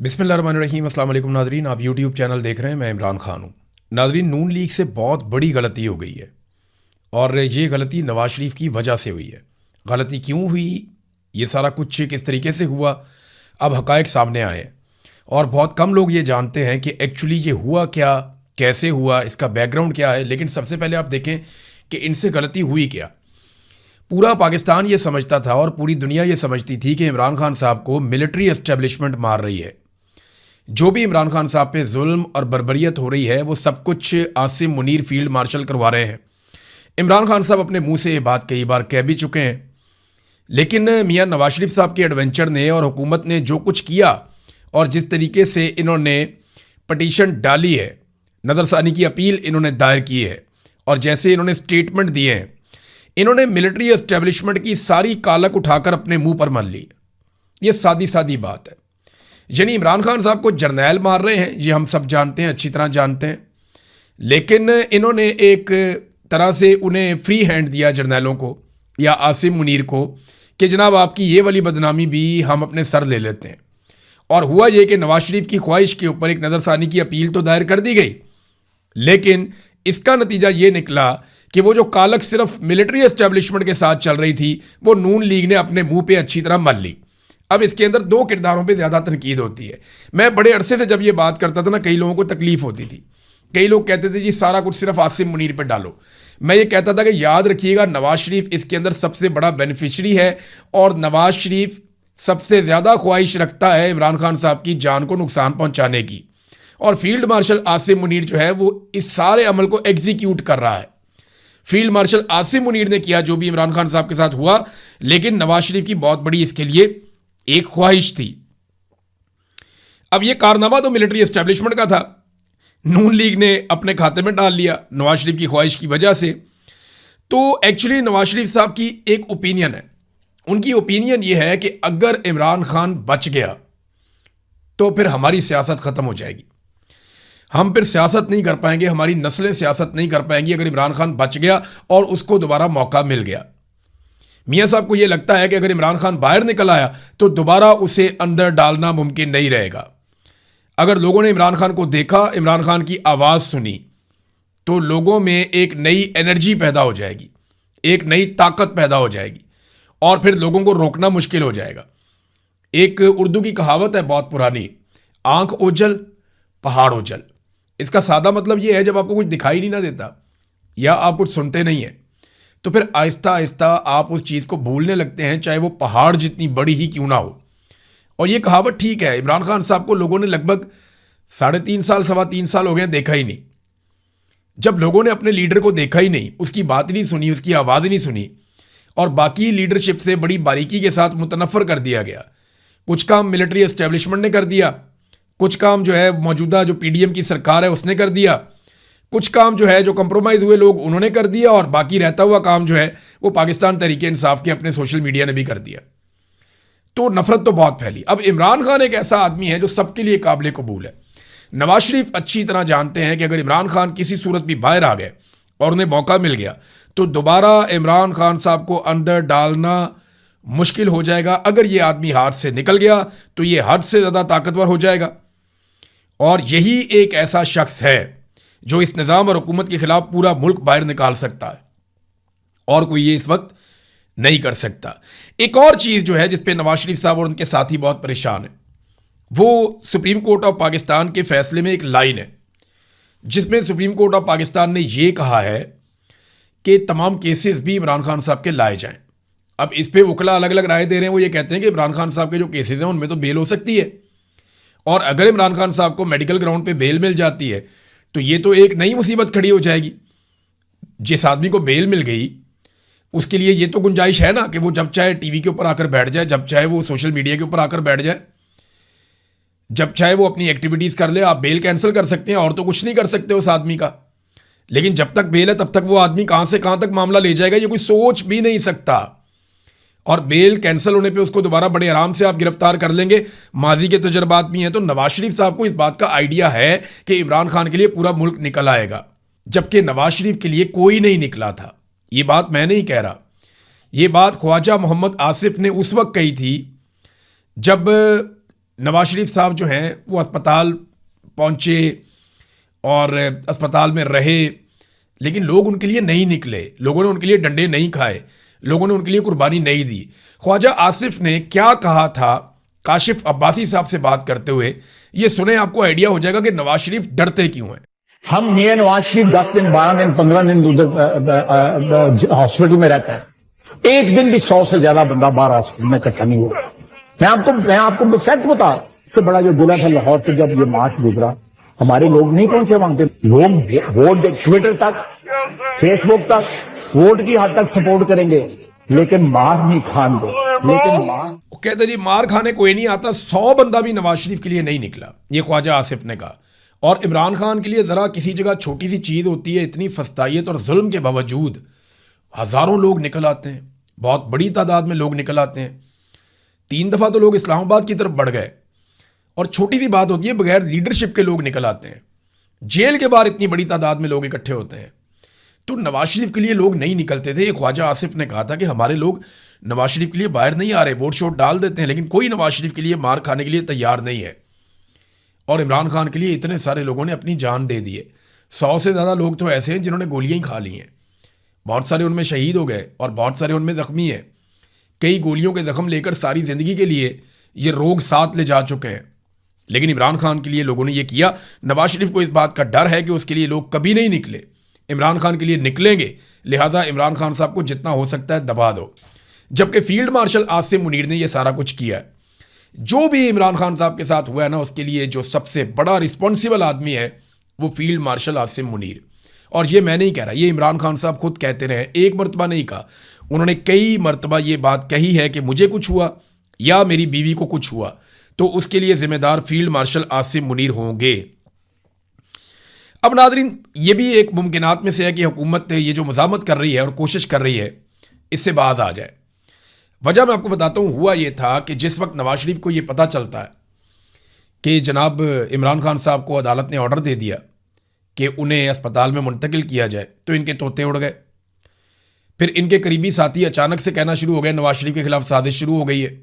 बिस्मिल्लाहिर्रहमानिर्रहीम। अस्सलाम वालेकुम नाज़रीन, आप यूट्यूब चैनल देख रहे हैं। मैं इमरान खान हूँ। नाज़रीन, नून लीग से बहुत बड़ी गलती हो गई है और ये गलती नवाज शरीफ की वजह से हुई है। गलती क्यों हुई, ये सारा कुछ किस तरीके से हुआ, अब हकायक सामने आए हैं और बहुत कम लोग ये जानते हैं कि एक्चुअली ये हुआ क्या, कैसे हुआ, इसका बैकग्राउंड क्या है। लेकिन सबसे पहले आप देखें कि इनसे गलती हुई क्या। पूरा पाकिस्तान ये समझता था और पूरी दुनिया ये समझती थी कि इमरान खान साहब को मिलिट्री एस्टेब्लिशमेंट मार रही है। जो भी इमरान खान साहब पे जुल्म और बर्बरियत हो रही है वो सब कुछ आसिम मुनीर फील्ड मार्शल करवा रहे हैं। इमरान खान साहब अपने मुंह से ये बात कई बार कह भी चुके हैं, लेकिन मियां नवाज शरीफ साहब के एडवेंचर ने और हुकूमत ने जो कुछ किया और जिस तरीके से इन्होंने पटिशन डाली है, नज़रसानी की अपील इन्होंने दायर की है और जैसे इन्होंने स्टेटमेंट दिए हैं, इन्होंने मिलिट्री एस्टेब्लिशमेंट की सारी कालक उठाकर अपने मुंह पर मान ली। ये सादी सादी बात है। यानी इमरान खान साहब को जर्नैल मार रहे हैं, ये हम सब जानते हैं, अच्छी तरह जानते हैं, लेकिन इन्होंने एक तरह से उन्हें फ्री हैंड दिया जर्नैलों को या आसिम मुनीर को कि जनाब आपकी ये वाली बदनामी भी हम अपने सर ले लेते हैं। और हुआ ये कि नवाज शरीफ की ख्वाहिश के ऊपर एक नज़रसानी की अपील तो दायर कर दी गई, लेकिन इसका नतीजा ये निकला कि वो जो कालक सिर्फ मिलिट्री एस्टेब्लिशमेंट के साथ चल रही थी वो नून लीग ने अपने मुंह पे अच्छी तरह मल ली। अब इसके अंदर दो किरदारों पे ज़्यादा तनकीद होती है। मैं बड़े अरसे से जब ये बात करता था ना, कई लोगों को तकलीफ होती थी। कई लोग कहते थे जी सारा कुछ सिर्फ आसिम मुनीर पे डालो। मैं ये कहता था कि याद रखिएगा, नवाज शरीफ इसके अंदर सबसे बड़ा बेनिफिशरी है और नवाज शरीफ सबसे ज़्यादा ख्वाहिश रखता है इमरान खान साहब की जान को नुकसान पहुँचाने की। और फील्ड मार्शल आसिम मुनीर जो है वो इस सारे अमल को एग्जीक्यूट कर रहा है। फील्ड मार्शल आसिम मुनीर ने किया जो भी इमरान खान साहब के साथ हुआ, लेकिन नवाज शरीफ की बहुत बड़ी इसके लिए एक ख्वाहिश थी। अब ये कारनामा तो मिलिट्री एस्टेब्लिशमेंट का था, नून लीग ने अपने खाते में डाल लिया नवाज शरीफ की ख्वाहिश की वजह से। तो एक्चुअली नवाज शरीफ साहब की एक ओपिनियन है, उनकी ओपिनियन ये है कि अगर इमरान खान बच गया तो फिर हमारी सियासत खत्म हो जाएगी, हम फिर सियासत नहीं कर पाएंगे, हमारी नस्लें सियासत नहीं कर पाएंगी अगर इमरान खान बच गया और उसको दोबारा मौका मिल गया। मियां साहब को यह लगता है कि अगर इमरान खान बाहर निकल आया तो दोबारा उसे अंदर डालना मुमकिन नहीं रहेगा। अगर लोगों ने इमरान खान को देखा, इमरान खान की आवाज़ सुनी, तो लोगों में एक नई एनर्जी पैदा हो जाएगी, एक नई ताकत पैदा हो जाएगी और फिर लोगों को रोकना मुश्किल हो जाएगा। एक उर्दू की कहावत है बहुत पुरानी, आंख ओझल पहाड़ ओझल। इसका सादा मतलब यह है जब आपको कुछ दिखाई नहीं ना देता या आप कुछ सुनते नहीं हैं तो फिर आहिस्ता आहिस्ता आप उस चीज़ को भूलने लगते हैं, चाहे वो पहाड़ जितनी बड़ी ही क्यों ना हो। और ये कहावत ठीक है। इमरान खान साहब को लोगों ने लगभग 3.5 साल 3.25 साल हो गए देखा ही नहीं। जब लोगों ने अपने लीडर को देखा ही नहीं, उसकी बात नहीं सुनी, उसकी आवाज़ ही नहीं सुनी और बाकी लीडरशिप से बड़ी बारीकी के साथ मुतनफ़र कर दिया गया। कुछ काम मिलिट्री एस्टेब्लिशमेंट ने कर दिया, कुछ काम जो है मौजूदा जो PDM की सरकार है उसने कर दिया, कुछ काम जो है जो कंप्रोमाइज़ हुए लोग उन्होंने कर दिया और बाकी रहता हुआ काम जो है वो पाकिस्तान तहरीके इंसाफ के अपने सोशल मीडिया ने भी कर दिया। तो नफरत तो बहुत फैली। अब इमरान खान एक ऐसा आदमी है जो सबके लिए काबिल कबूल है। नवाज शरीफ अच्छी तरह जानते हैं कि अगर इमरान खान किसी सूरत भी बाहर आ गए और उन्हें मौका मिल गया तो दोबारा इमरान खान साहब को अंदर डालना मुश्किल हो जाएगा। अगर ये आदमी हाथ से निकल गया तो ये हद से ज़्यादा ताकतवर हो जाएगा और यही एक ऐसा शख्स है जो इस निज़ाम और हुकूमत के खिलाफ पूरा मुल्क बाहर निकाल सकता है और कोई ये इस वक्त नहीं कर सकता। एक और चीज़ जो है जिस पे नवाज शरीफ साहब और उनके साथी बहुत परेशान है, वो सुप्रीम कोर्ट ऑफ पाकिस्तान के फैसले में एक लाइन है जिसमें सुप्रीम कोर्ट ऑफ पाकिस्तान ने ये कहा है कि तमाम केसेस भी इमरान खान साहब के लाए जाएं। अब इस पे वकला अलग अलग राय दे रहे हैं। वो ये कहते हैं कि इमरान खान साहब के जो केसेस हैं उनमें तो बेल हो सकती है और अगर इमरान खान साहब को मेडिकल ग्राउंड पे बेल मिल जाती है तो ये तो एक नई मुसीबत खड़ी हो जाएगी। जिस आदमी को बेल मिल गई उसके लिए ये तो गुंजाइश है ना कि वो जब चाहे टीवी के ऊपर आकर बैठ जाए, जब चाहे वो सोशल मीडिया के ऊपर आकर बैठ जाए, जब चाहे वो अपनी एक्टिविटीज़ कर ले। आप बेल कैंसिल कर सकते हैं और तो कुछ नहीं कर सकते उस आदमी का, लेकिन जब तक बेल है तब तक वो आदमी कहाँ से कहाँ तक मामला ले जाएगा ये कोई सोच भी नहीं सकता। और बेल कैंसिल होने पे उसको दोबारा बड़े आराम से आप गिरफ्तार कर लेंगे। माजी के तजर्बात भी हैं। तो नवाज शरीफ साहब को इस बात का आइडिया है कि इमरान खान के लिए पूरा मुल्क निकल आएगा, जबकि नवाज शरीफ के लिए कोई नहीं निकला था। ये बात मैं नहीं कह रहा, ये बात ख्वाजा मोहम्मद आसिफ ने उस वक्त कही थी जब नवाज शरीफ साहब जो हैं वो अस्पताल पहुंचे और अस्पताल में रहे, लेकिन लोग उनके लिए नहीं निकले, लोगों ने उनके लिए डंडे नहीं खाए, लोगों ने उनके लिए कुर्बानी नहीं दी। ख्वाजा आसिफ ने क्या कहा था काशिफ अब्बासी साहब से बात करते हुए, ये सुने, आपको आइडिया हो जाएगा कि नवाज शरीफ डरते क्यों हैं। हम मियां नवाज शरीफ 10 दिन 12 दिन 15 दिन उधर हॉस्पिटल में रहता है, एक दिन भी 100 से ज्यादा बंदा बाहर हॉस्पिटल में इकट्ठा नहीं हुआ। मैं आपको सच बता, सबसे बड़ा जो गुना था लाहौर से जब ये मार्च गुजरा, हमारे लोग नहीं पहुंचे वहां पे। लोग वोट ट्विटर तक, फेसबुक तक वोट की हद तक सपोर्ट करेंगे, लेकिन मार नहीं खान दो। लेकिन वो कहते जी मार खाने कोई नहीं आता, 100 बंदा भी नवाज शरीफ के लिए नहीं निकला, ये ख्वाजा आसिफ ने कहा। और इमरान खान के लिए ज़रा किसी जगह छोटी सी चीज़ होती है, इतनी फस्तायत और जुल्म के बावजूद हज़ारों लोग निकल आते हैं, बहुत बड़ी तादाद में लोग निकल आते हैं। 3 दफ़ा तो लोग इस्लामाबाद की तरफ बढ़ गए, और छोटी सी बात होती है बगैर लीडरशिप के लोग निकल आते हैं। जेल के बाहर इतनी बड़ी तादाद में लोग इकट्ठे होते हैं। तो नवाज शरीफ के लिए लोग नहीं निकलते थे। ख्वाजा आसिफ ने कहा था कि हमारे लोग नवाज शरीफ के लिए बाहर नहीं आ रहे, वोट शोट डाल देते हैं, लेकिन कोई नवाज शरीफ के लिए मार खाने के लिए तैयार नहीं है। और इमरान खान के लिए इतने सारे लोगों ने अपनी जान दे दी है। 100 से ज़्यादा लोग तो ऐसे हैं जिन्होंने गोलियां ही खा ली हैं, बहुत सारे उनमें शहीद हो गए और बहुत सारे उनमें ज़ख्मी हैं। कई गोलियों के जख्म लेकर सारी ज़िंदगी के लिए ये रोग साथ ले जा चुके हैं। लेकिन इमरान खान के लिए लोगों ने ये किया। नवाज शरीफ को इस बात का डर है कि उसके लिए लोग कभी नहीं निकले, इमरान खान के लिए निकलेंगे, लिहाजा इमरान खान साहब को जितना हो सकता है दबा दो। जबकि फील्ड मार्शल आसिम मुनीर ने यह सारा कुछ किया है। जो भी इमरान खान साहब के साथ हुआ है ना, उसके लिए जो सबसे बड़ा रिस्पॉन्सिबल आदमी है वो फील्ड मार्शल आसिम मुनीर। और ये मैं नहीं कह रहा, ये इमरान खान साहब खुद कहते रहे, एक मरतबा नहीं कहा, उन्होंने कई मरतबा ये बात कही है कि मुझे कुछ हुआ या मेरी बीवी को कुछ हुआ तो उसके लिए जिम्मेदार फील्ड मार्शल आसिम मुनीर होंगे। अब नादरीन, ये भी एक मुमकिनात में से है कि हुकूमत ये जो मज़ामत कर रही है और कोशिश कर रही है इससे बाज आ जाए। वजह मैं आपको बताता हूँ, हुआ ये था कि जिस वक्त नवाज शरीफ को ये पता चलता है कि जनाब इमरान खान साहब को अदालत ने ऑर्डर दे दिया कि उन्हें अस्पताल में मुंतकिल किया जाए, तो इनके तोते उड़ गए। फिर इनके करीबी साथी अचानक से कहना शुरू हो गए नवाज शरीफ के खिलाफ साजिश शुरू हो गई है।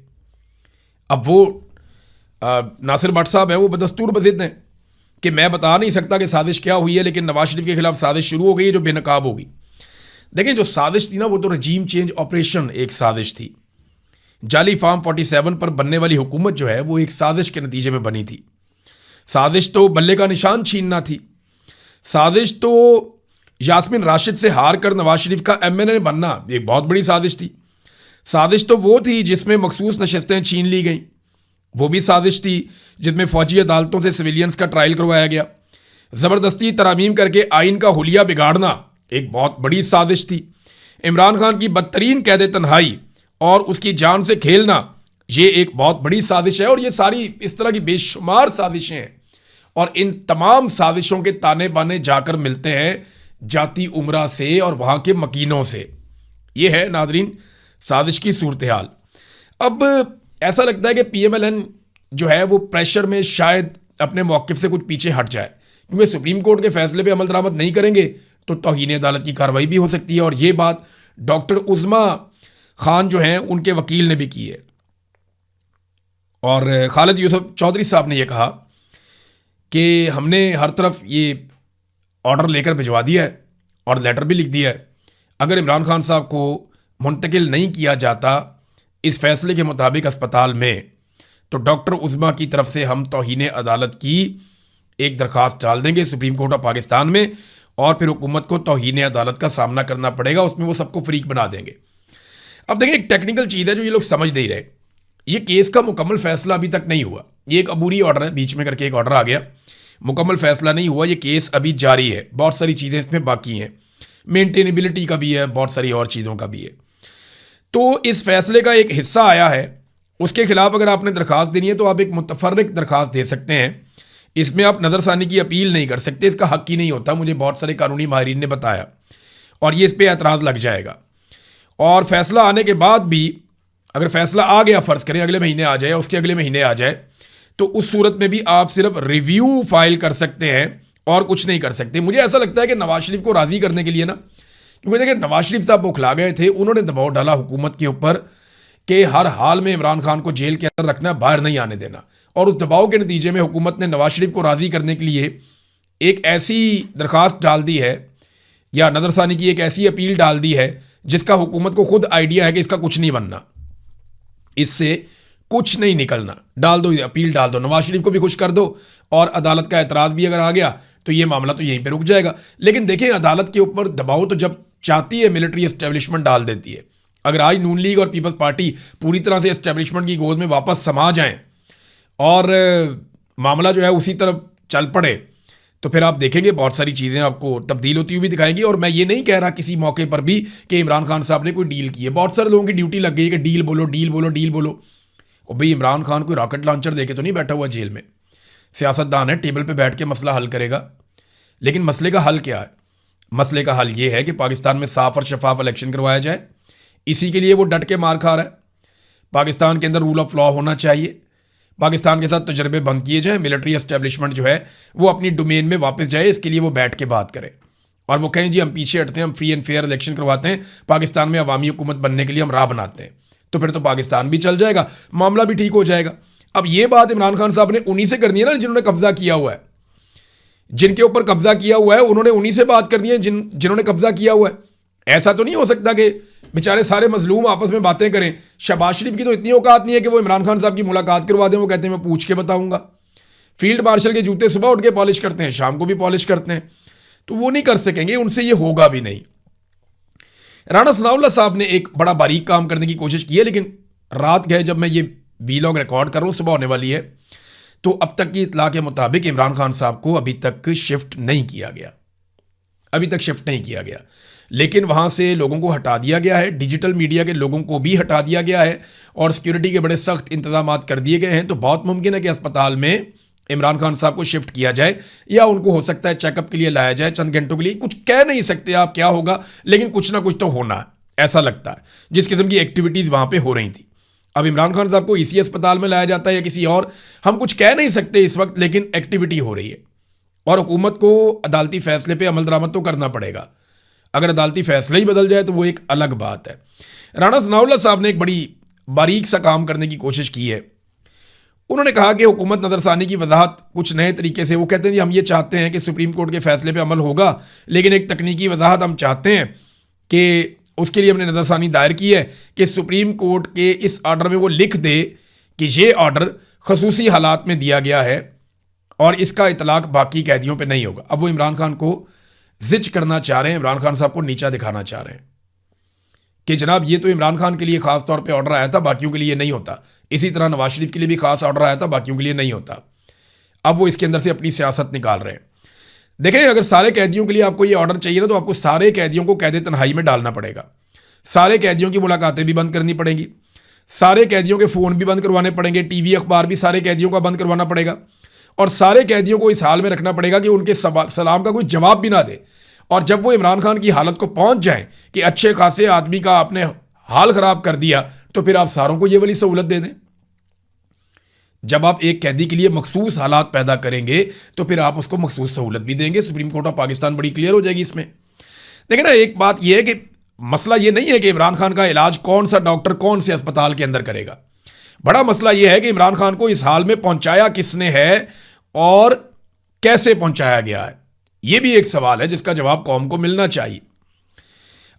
अब वो नासिर भट्ट साहब हैं, वो बदस्तूर बज़िद हैं कि मैं बता नहीं सकता कि साजिश क्या हुई है, लेकिन नवाज शरीफ के खिलाफ साजिश शुरू हो गई है जो बेनकाब होगी। देखिए, जो साजिश थी ना, वो तो रजीम चेंज ऑपरेशन एक साजिश थी। जाली फार्म 47 पर बनने वाली हुकूमत जो है वो एक साजिश के नतीजे में बनी थी। साजिश तो बल्ले का निशान छीनना थी। साजिश तो यास्मीन राशिद से हार कर नवाज शरीफ का MNA बनना एक बहुत बड़ी साजिश थी। साजिश तो वो थी जिसमें मखसूस नशस्तें छीन ली गई, वो भी साजिश थी। जिसमें फौजी अदालतों से सिविलियंस का ट्रायल करवाया गया। ज़बरदस्ती तरामीम करके आइन का हुलिया बिगाड़ना एक बहुत बड़ी साजिश थी। इमरान खान की बदतरीन कैद तन्हाई और उसकी जान से खेलना, ये एक बहुत बड़ी साजिश है। और ये सारी इस तरह की बेशुमार साजिशें हैं, और इन तमाम साजिशों के ताने बाने जाकर मिलते हैं जाती उमरा से और वहाँ के मकीनों से। ये है नादरीन साजिश की सूरत हाल। अब ऐसा लगता है कि PMLN जो है वो प्रेशर में शायद अपने मौक़िफ़ से कुछ पीछे हट जाए, क्योंकि सुप्रीम कोर्ट के फैसले पे अमल दरामद नहीं करेंगे तो तौहीन अदालत की कार्रवाई भी हो सकती है। और ये बात डॉक्टर उज़मा खान जो हैं उनके वकील ने भी की है। और खालिद यूसुफ चौधरी साहब ने यह कहा कि हमने हर तरफ ये ऑर्डर लेकर भिजवा दिया है और लेटर भी लिख दिया है। अगर इमरान खान साहब को मुंतकिल नहीं किया जाता इस फैसले के मुताबिक अस्पताल में, तो डॉक्टर उज़मा की तरफ से हम तौहीन अदालत की एक दरख्वास्त डाल देंगे सुप्रीम कोर्ट ऑफ पाकिस्तान में, और फिर हुकूमत को तौहीन अदालत का सामना करना पड़ेगा, उसमें वो सबको फ्रीक बना देंगे। अब देखिए, एक टेक्निकल चीज़ है जो ये लोग समझ नहीं रहे। ये केस का मुकम्मल फैसला अभी तक नहीं हुआ। ये एक अबूरी ऑर्डर है, बीच में करके एक ऑर्डर आ गया, मुकम्मल फैसला नहीं हुआ। ये केस अभी जारी है, बहुत सारी चीज़ें इसमें बाकी हैं, मेंटेनेबिलिटी का भी है, बहुत सारी और चीज़ों का भी है। तो इस फैसले का एक हिस्सा आया है, उसके खिलाफ अगर आपने दरख्वास्त देनी है तो आप एक मुतफर्रिक दरख्वास्त दे सकते हैं। इसमें आप नज़रसानी की अपील नहीं कर सकते, इसका हक ही नहीं होता, मुझे बहुत सारे कानूनी माहिरीन ने बताया, और ये इस पर एतराज़ लग जाएगा। और फैसला आने के बाद भी अगर फैसला आ गया, फ़र्ज़ करें अगले महीने आ जाए, उसके अगले महीने आ जाए, तो उस सूरत में भी आप सिर्फ रिव्यू फाइल कर सकते हैं और कुछ नहीं कर सकते। मुझे ऐसा लगता है कि नवाज शरीफ को राज़ी करने के लिए ना, क्योंकि देखिए नवाज शरीफ साहब बौखला गए थे, उन्होंने दबाव डाला हुकूमत के ऊपर कि हर हाल में इमरान खान को जेल के अंदर रखना, बाहर नहीं आने देना। और उस दबाव के नतीजे में हुकूमत ने नवाज शरीफ को राज़ी करने के लिए एक ऐसी दरखास्त डाल दी है, या नज़रसानी की एक ऐसी अपील डाल दी है जिसका हुकूमत को खुद आइडिया है कि इसका कुछ नहीं बनना, इससे कुछ नहीं निकलना। डाल दो, अपील डाल दो, नवाज शरीफ को भी खुश कर दो, और अदालत का एतराज़ भी अगर आ गया तो ये मामला तो यहीं पे रुक जाएगा। लेकिन देखें, अदालत के ऊपर दबाव तो जब चाहती है मिलिट्री एस्टेब्लिशमेंट डाल देती है। अगर आज नून लीग और पीपल्स पार्टी पूरी तरह से एस्टेब्लिशमेंट की गोद में वापस समा जाएं और मामला जो है उसी तरफ चल पड़े, तो फिर आप देखेंगे बहुत सारी चीज़ें आपको तब्दील होती हुई भी दिखाएंगी। और मैं ये नहीं कह रहा किसी मौके पर भी कि इमरान खान साहब ने कोई डील की है। बहुत सारे लोगों की ड्यूटी लग गई है कि डील बोलो, डील बोलो, डील बोलो। और भाई, इमरान खान कोई रॉकेट लॉन्चर देके तो नहीं बैठा हुआ जेल में। सियासतदान है, टेबल पे बैठ के मसला हल करेगा। लेकिन मसले का हल क्या है? मसले का हल ये है कि पाकिस्तान में साफ और शफाफ इलेक्शन करवाया जाए। इसी के लिए वो डट के मार खा रहा है। पाकिस्तान के अंदर रूल ऑफ लॉ होना चाहिए। पाकिस्तान के साथ तजर्बे बंद किए जाएं। मिलिट्री एस्टेब्लिशमेंट जो है वो अपनी डोमेन में वापस जाए। इसके लिए वो बैठ के बात करें और वो कहें जी हम पीछे हटते हैं, हम फ्री एंड फेयर इलेक्शन करवाते हैं, पाकिस्तान में अवामी हुकूमत बनने के लिए हम राह बनाते हैं। तो फिर तो पाकिस्तान भी चल जाएगा, मामला भी ठीक हो जाएगा। अब ये बात इमरान खान साहब ने उन्हीं से करनी है ना जिन्होंने कब्जा किया हुआ है। जिनके ऊपर कब्जा किया हुआ है उन्होंने उन्हीं से बात करनी है जिन्होंने कब्जा किया हुआ है। ऐसा तो नहीं हो सकता कि बेचारे सारे मजलूम आपस में बातें करें। शहबाज शरीफ की तो इतनी औकात नहीं है कि वो इमरान खान साहब की मुलाकात करवा दें। वो कहते हैं मैं पूछ के बताऊंगा। फील्ड मार्शल के जूते सुबह उठ के पॉलिश करते हैं, शाम को भी पॉलिश करते हैं। तो वो नहीं कर सकेंगे, उनसे ये होगा भी नहीं। राणा सनाउल्लाह साहब ने एक बड़ा बारीक काम करने की कोशिश की है, लेकिन रात गए जब मैं ये वीलॉग रिकॉर्ड कर रहा हूँ, सुबह होने वाली है, तो अब तक की इतला के मुताबिक इमरान खान साहब को अभी तक शिफ्ट नहीं किया गया। अभी तक शिफ्ट नहीं किया गया, लेकिन वहाँ से लोगों को हटा दिया गया है। डिजिटल मीडिया के लोगों को भी हटा दिया गया है और सिक्योरिटी के बड़े सख्त इंतजाम कर दिए गए हैं। तो बहुत मुमकिन है कि अस्पताल में इमरान खान साहब को शिफ्ट किया जाए, या उनको हो सकता है चेकअप के लिए लाया जाए चंद घंटों के लिए। कुछ कह नहीं सकते आप क्या होगा, लेकिन कुछ ना कुछ तो होना है, ऐसा लगता है। जिस किस्म की एक्टिविटीज़ वहाँ पर हो रही थी, अब इमरान खान साहब को इसी अस्पताल में लाया जाता है या किसी और, हम कुछ कह नहीं सकते इस वक्त, लेकिन एक्टिविटी हो रही है। और हुकूमत को अदालती फैसले पे अमल दरामद तो करना पड़ेगा। अगर अदालती फैसला ही बदल जाए तो वो एक अलग बात है। राणा सनाउल्लाह साहब ने एक बड़ी बारीक सा काम करने की कोशिश की है। उन्होंने कहा कि हुकूमत नज़रसानी की वजाहत कुछ नए तरीके से, वो कहते हैं जी हम ये चाहते हैं कि सुप्रीम कोर्ट के फैसले पे अमल होगा, लेकिन एक तकनीकी वजाहत हम चाहते हैं कि उसके लिए हमने नज़रसानी दायर की है कि सुप्रीम कोर्ट के इस आर्डर में वो लिख दे कि ये आर्डर खसूसी हालात में दिया गया है और इसका इतलाक बाकी कैदियों पे नहीं होगा। अब वो इमरान खान को जिच करना चाह रहे हैं, इमरान खान साहब को नीचा दिखाना चाह रहे हैं कि जनाब ये तो इमरान खान के लिए खास तौर पे ऑर्डर आया था, बाकियों के लिए नहीं होता। इसी तरह नवाज शरीफ के लिए भी खास ऑर्डर आया था, बाकियों के लिए नहीं होता। अब वो इसके अंदर से अपनी सियासत निकाल रहे हैं। देखें, अगर सारे कैदियों के लिए आपको ये ऑर्डर चाहिए ना, तो आपको सारे कैदियों को कैद तन्हाई में डालना पड़ेगा। सारे कैदियों की मुलाकातें भी बंद करनी पड़ेंगी, सारे कैदियों के फ़ोन भी बंद करवाने पड़ेंगे, टीवी अखबार भी सारे कैदियों का बंद करवाना पड़ेगा, और सारे कैदियों को इस हाल में रखना पड़ेगा कि उनके सलाम का कोई जवाब भी ना दे। और जब वो इमरान खान की हालत को पहुंच जाए कि अच्छे खासे आदमी का आपने हाल ख़राब कर दिया, तो फिर आप सारों को ये वाली सहूलत दे दें। जब आप एक कैदी के लिए मखसूस हालात पैदा करेंगे तो फिर आप उसको मखसूस सहूलत भी देंगे। सुप्रीम कोर्ट ऑफ पाकिस्तान बड़ी क्लियर हो जाएगी इसमें। देखिए ना, एक बात यह है कि मसला ये नहीं है कि इमरान खान का इलाज कौन सा डॉक्टर कौन से अस्पताल के अंदर करेगा। बड़ा मसला यह है कि इमरान खान को इस हाल में पहुंचाया किसने है और कैसे पहुंचाया गया है। यह भी एक सवाल है जिसका जवाब कौम को मिलना चाहिए।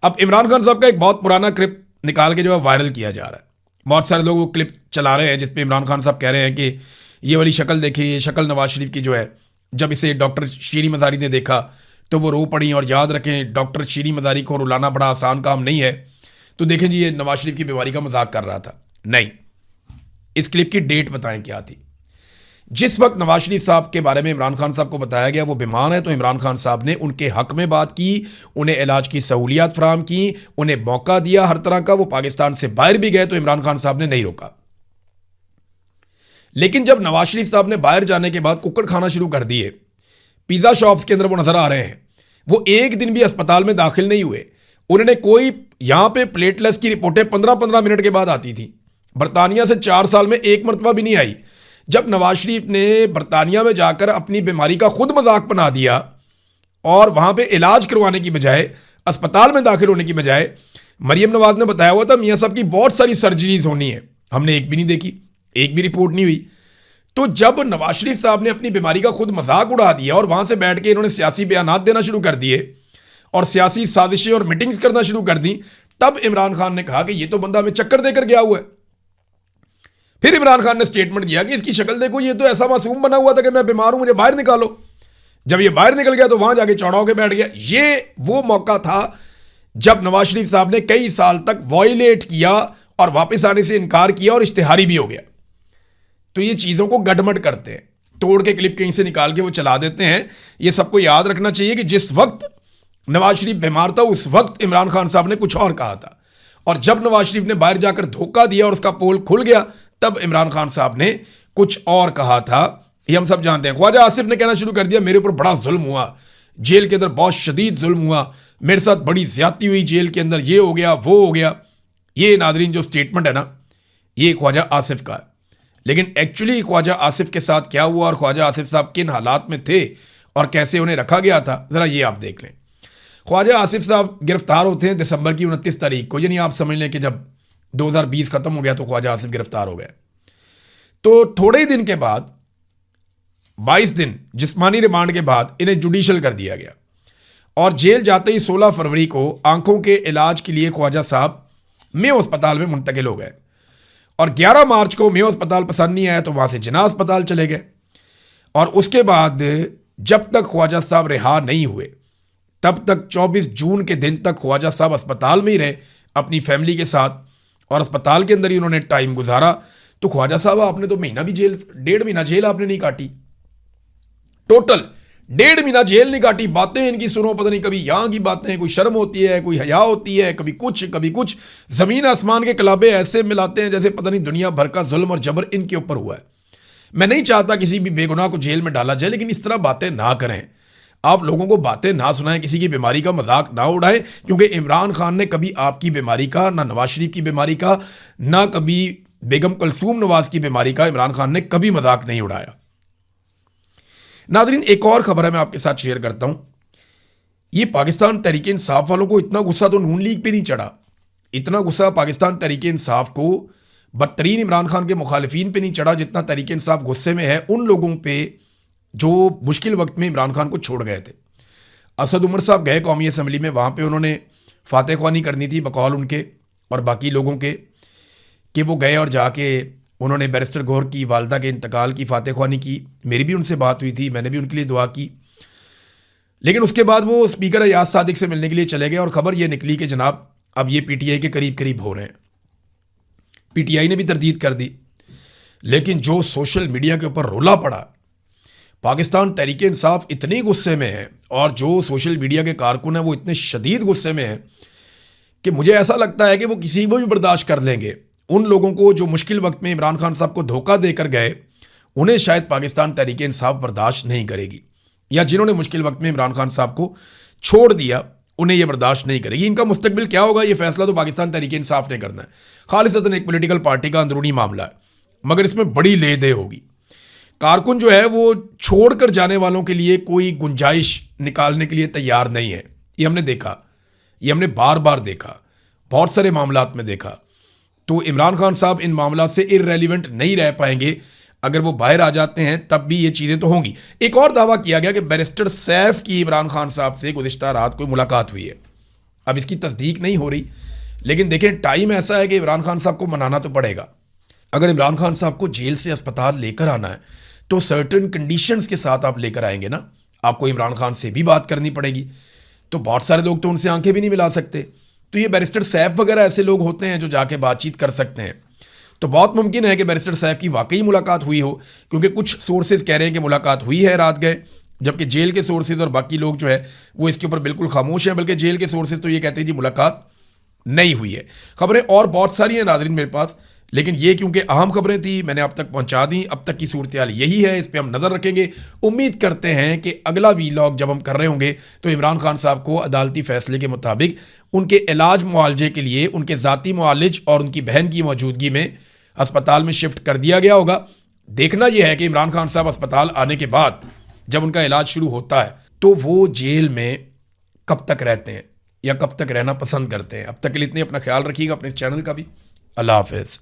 अब इमरान खान साहब का एक बहुत पुराना क्लिप निकाल के जो है वायरल किया जा रहा है। बहुत सारे लोग वो क्लिप चला रहे हैं जिसपे इमरान खान साहब कह रहे हैं कि ये वाली शक्ल देखिए, ये शक्ल नवाज शरीफ की जो है, जब इसे डॉक्टर शीरी मज़ारी ने देखा तो वो रो पड़ी। और याद रखें, डॉक्टर शीरी मज़ारी को रुलाना बड़ा आसान काम नहीं है। तो देखें जी, ये नवाज शरीफ की बीमारी का मजाक कर रहा था। नहीं, इस क्लिप की डेट बताएं क्या थी। जिस वक्त नवाज शरीफ साहब के बारे में इमरान खान साहब को बताया गया वो बीमार है, तो इमरान खान साहब ने उनके हक में बात की, उन्हें इलाज की सहूलियात फराम की, उन्हें मौका दिया हर तरह का। वो पाकिस्तान से बाहर भी गए तो इमरान खान साहब ने नहीं रोका। लेकिन जब नवाज शरीफ साहब ने बाहर जाने के बाद कुक्कड़ खाना शुरू कर दिए, पिज़्ज़ा शॉप्स के अंदर वो नजर आ रहे हैं, वो एक दिन भी अस्पताल में दाखिल नहीं हुए। उन्होंने कोई, यहां पे प्लेटलेस की रिपोर्टें 15-15 मिनट के बाद आती थी। बरतानिया से 4 साल में एक मरतबा भी नहीं आई। जब नवाज शरीफ ने बरतानिया में जाकर अपनी बीमारी का खुद मजाक बना दिया और वहां पे इलाज करवाने की बजाय, अस्पताल में दाखिल होने की बजाय मरियम नवाज ने बताया हुआ था मियां साहब की बहुत सारी सर्जरीज होनी है, हमने एक भी नहीं देखी, एक भी रिपोर्ट नहीं हुई। तो जब नवाज शरीफ साहब ने अपनी बीमारी का खुद मजाक उड़ा दिया और वहां से बैठ के इन्होंने सियासी बयानात देना शुरू कर दिए और सियासी साजिशें और मीटिंग्स करना शुरू कर दी, तब इमरान खान ने कहा कि ये तो बंदा हमें चक्कर देकर गया हुआ है। फिर इमरान खान ने स्टेटमेंट दिया कि इसकी शक्ल देखो, ये तो ऐसा मासूम बना हुआ था कि मैं बीमार हूं, मुझे बाहर निकालो। जब ये बाहर निकल गया तो वहां जाके चौड़ा होकर बैठ गया। ये वो मौका था जब नवाज शरीफ साहब ने कई साल तक वॉयलेट किया और वापस आने से इनकार किया और इश्तिहारी भी हो गया। तो ये चीज़ों को गडमड करते हैं, तोड़ के क्लिप कहीं से निकाल के वो चला देते हैं। ये सबको याद रखना चाहिए कि जिस वक्त नवाज शरीफ बीमार था उस वक्त इमरान खान साहब ने कुछ और कहा था, और जब नवाज शरीफ ने बाहर जाकर धोखा दिया और उसका पोल खुल गया तब इमरान खान साहब ने कुछ और कहा था। ये हम सब जानते हैं। ख्वाजा आसिफ ने कहना शुरू कर दिया मेरे ऊपर बड़ा जुल्म हुआ, जेल के अंदर बहुत शदीद जुल्म हुआ, मेरे साथ बड़ी ज्यादती हुई जेल के अंदर, ये हो गया वो हो गया। ये नादरीन जो स्टेटमेंट है ना, ये ख्वाजा आसिफ का है। लेकिन एक्चुअली ख्वाजा आसिफ के साथ क्या हुआ और ख्वाजा आसिफ साहब किन हालात में थे और कैसे उन्हें रखा गया था, ज़रा ये आप देख लें। ख्वाजा आसिफ साहब गिरफ्तार होते हैं दिसंबर की 29 तारीख को, यानी आप समझ लें कि जब 2020 खत्म हो गया तो ख्वाजा आसिफ गिरफ्तार हो गए। तो थोड़े ही दिन के बाद 22 दिन जिस्मानी रिमांड के बाद इन्हें जुडिशल कर दिया गया और जेल जाते ही 16 फरवरी को आंखों के इलाज के लिए ख्वाजा साहब मेयो अस्पताल में मुंतकिल हो गए और 11 मार्च को मेयो अस्पताल पसंद नहीं आया तो वहां से जिन्ना अस्पताल चले गए। और उसके बाद जब तक ख्वाजा साहब रिहा नहीं हुए तब तक 24 जून के दिन तक ख्वाजा साहब अस्पताल में ही रहे अपनी फैमिली के साथ और अस्पताल के अंदर ही उन्होंने टाइम गुजारा। तो ख्वाजा साहब आपने तो महीना भी जेल, 1.5 महीना जेल आपने नहीं काटी, टोटल 1.5 महीना जेल नहीं काटी। बातें इनकी सुनो, पता नहीं कभी यहां की बातें, कोई शर्म होती है, कोई हया होती है, कभी कुछ जमीन आसमान के कलाबे ऐसे मिलाते हैं जैसे पता नहीं दुनिया भर का जुल्म और जबर इनके ऊपर हुआ है। मैं नहीं चाहता किसी भी बेगुनाह को जेल में डाला जाए, लेकिन इस तरह बातें ना करें, आप लोगों को बातें ना सुनाएं, किसी की बीमारी का मजाक ना उड़ाएं, क्योंकि इमरान खान ने कभी आपकी बीमारी का, ना नवाज शरीफ की बीमारी का, ना कभी बेगम कलसूम नवाज की बीमारी का इमरान खान ने कभी मजाक नहीं उड़ाया। नादरीन, एक और खबर है मैं आपके साथ शेयर करता हूं। ये पाकिस्तान तहरीक इंसाफ वालों को इतना गुस्सा तो नून लीग पे नहीं चढ़ा, इतना गुस्सा पाकिस्तान तहरीक इंसाफ को बदतरीन इमरान खान के मुखालिफिन पे नहीं चढ़ा जितना तहरीक इंसाफ गुस्से में है उन लोगों पे जो मुश्किल वक्त में इमरान खान को छोड़ गए थे। असद उमर साहब गए कौमी असम्बली में, वहाँ पे उन्होंने फातह ख्वानी करनी थी बकौल उनके और बाकी लोगों के, कि वो गए और जाके उन्होंने बैरिस्टर गौहर की वालदा के इंतकाल की फातह ख्वानी की। मेरी भी उनसे बात हुई थी, मैंने भी उनके लिए दुआ की। लेकिन उसके बाद वो स्पीकर अयाज सादिक से मिलने के लिए चले गए और ख़बर ये निकली कि जनाब अब ये पीटीआई के करीब करीब हो रहे हैं। पीटीआई ने भी तरदीद कर दी, लेकिन जो सोशल मीडिया के ऊपर रोला पड़ा, पाकिस्तान तहरीक इंसाफ इतनी गुस्से में है और जो सोशल मीडिया के कारकुन हैं वो इतने शदीद गुस्से में हैं कि मुझे ऐसा लगता है कि वो किसी को भी बर्दाश्त कर लेंगे। उन लोगों को जो मुश्किल वक्त में इमरान खान साहब को धोखा देकर गए, उन्हें शायद पाकिस्तान तहरीक इंसाफ बर्दाश्त नहीं करेगी, या जिन्होंने मुश्किल वक्त में इमरान खान साहब को छोड़ दिया उन्हें यह बर्दाश्त नहीं करेगी। इनका मुस्तकबिल क्या होगा, यह फैसला तो पाकिस्तान तहरीक इंसाफ ने करना है। खालिसतन एक पॉलिटिकल पार्टी का अंदरूनी मामला है, मगर इसमें बड़ी ले दे होगी। कारकुन जो है वो छोड़कर जाने वालों के लिए कोई गुंजाइश निकालने के लिए तैयार नहीं है। ये हमने देखा, ये हमने बार बार देखा, बहुत सारे मामलात में देखा। तो इमरान खान साहब इन मामला से इररेलीवेंट नहीं रह पाएंगे। अगर वो बाहर आ जाते हैं तब भी ये चीज़ें तो होंगी। एक और दावा किया गया कि बैरिस्टर सैफ की इमरान खान साहब से गुज़िश्ता रात कोई मुलाकात हुई है। अब इसकी तस्दीक नहीं हो रही, लेकिन देखें टाइम ऐसा है कि इमरान खान साहब को मनाना तो पड़ेगा। अगर इमरान खान साहब को जेल से अस्पताल लेकर आना है तो सर्टेन कंडीशंस के साथ आप लेकर आएंगे ना। आपको इमरान खान से भी बात करनी पड़ेगी, तो बहुत सारे लोग तो उनसे आंखें भी नहीं मिला सकते। तो ये बैरिस्टर सैफ वगैरह ऐसे लोग होते हैं जो जाके बातचीत कर सकते हैं। तो बहुत मुमकिन है कि बैरिस्टर सैफ की वाकई मुलाकात हुई हो, क्योंकि कुछ सोर्सेज कह रहे हैं कि मुलाकात हुई है, रात गए, जबकि जेल के सोर्सेज और बाकी लोग जो है वो इसके ऊपर बिल्कुल खामोश हैं। बल्कि जेल के सोर्सेज तो ये कहते हैं जी मुलाकात नहीं हुई है। खबरें और बहुत सारी हैं नाज़रीन मेरे पास, लेकिन ये क्योंकि अहम खबरें थी मैंने आप तक पहुंचा दी। अब तक की सूरत हाल यही है, इस पर हम नज़र रखेंगे। उम्मीद करते हैं कि अगला वीलॉग जब हम कर रहे होंगे तो इमरान खान साहब को अदालती फैसले के मुताबिक उनके इलाज मुआलजे के लिए उनके ज़ाती मुआलिज और उनकी बहन की मौजूदगी में अस्पताल में शिफ्ट कर दिया गया होगा। देखना यह है कि इमरान खान साहब अस्पताल आने के बाद जब उनका इलाज शुरू होता है तो वो जेल में कब तक रहते हैं। या कब तक रहना पसंद करते हैं। अब तक के लिए इतने, अपना ख्याल रखिएगा, अपने चैनल का भी। अल्लाह हाफिज़।